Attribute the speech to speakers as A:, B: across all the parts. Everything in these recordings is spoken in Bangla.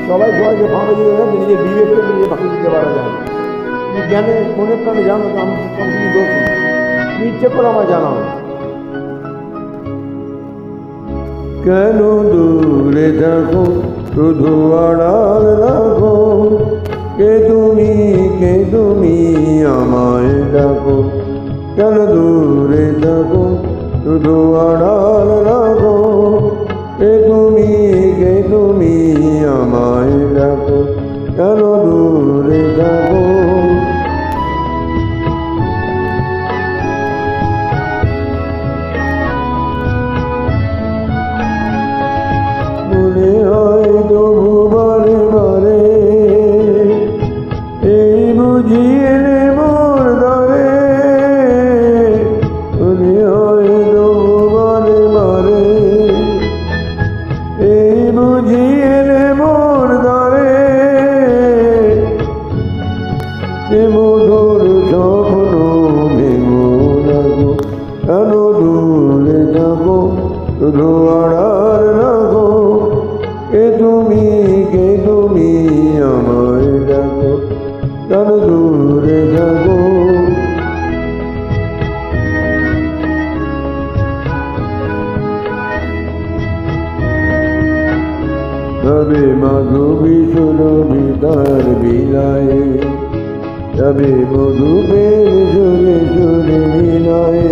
A: সবাই সবাইকে ফাঁকা দিতে পারে, নিজের বিবেককে নিজে ফাঁকি দিতে পারা যায় না। তুমি জ্ঞানে মনে প্রাণে জানো যে আমি তুমি দোষী, তুমি ইচ্ছে করে আমার জানাও। কেন দূরে থাকো শুধু আড়াল রাখো, কে তুমি আমায় ডাকো। কেন দূরে থাকো শুধু আড়াল রাখো, কে তুমি আমায় ডাকো। কেন দূরে থাকো। মনে হয় তবু বারে বারে, এই বুঝিয়ে মোর দ্বারে। মনে হয় তবু বারে বারে, এই বুঝিয়ে মোর দ্বারে। সে মধুর স্বপ্ন ভেঙো রাখো, কেন দূরে যাবো শুধু আড়াল রাখো। কে তুমি আমায় ডাকো, কেন দূরে যাবো। তবে মাধবী সুরভি তার বিলায়, তবে মধুপের সুরে সুরে মিলায়।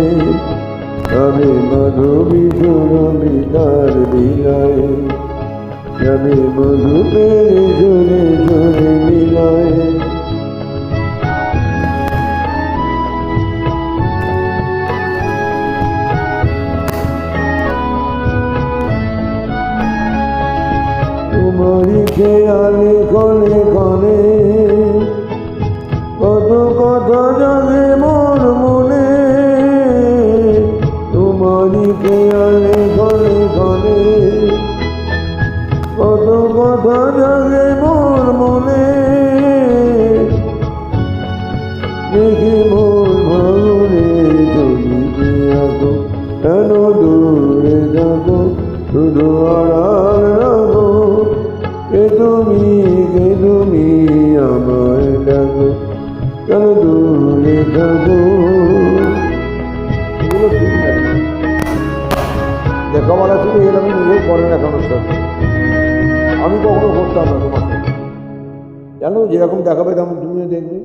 A: তবে মাধবী সুরভি তার বিলায়, তবে মধুপের সুরে সুরে মিলায়। তোমারই খেয়ালে ক্ষণে ক্ষণে কত কথা জাগে মোর মনে। তোমারই খেয়ালে ক্ষণে ক্ষণে কত কথা জাগে মোর মনে। দেখে মোর ভাঙনে চলিতে আসো, কেন দূরে যাবো শুধু আড়াল রাখো। কে তুমি আমায় ডাকো, কেন দূরে যাবো। লেখাপড়া ছিল এগুলো আমি নিজেও করেন এখনো স্যার, আমি কখনো করতাম না তোমাকে। জানো যেরকম দেখাবে তেমন তুমিও দেখবে।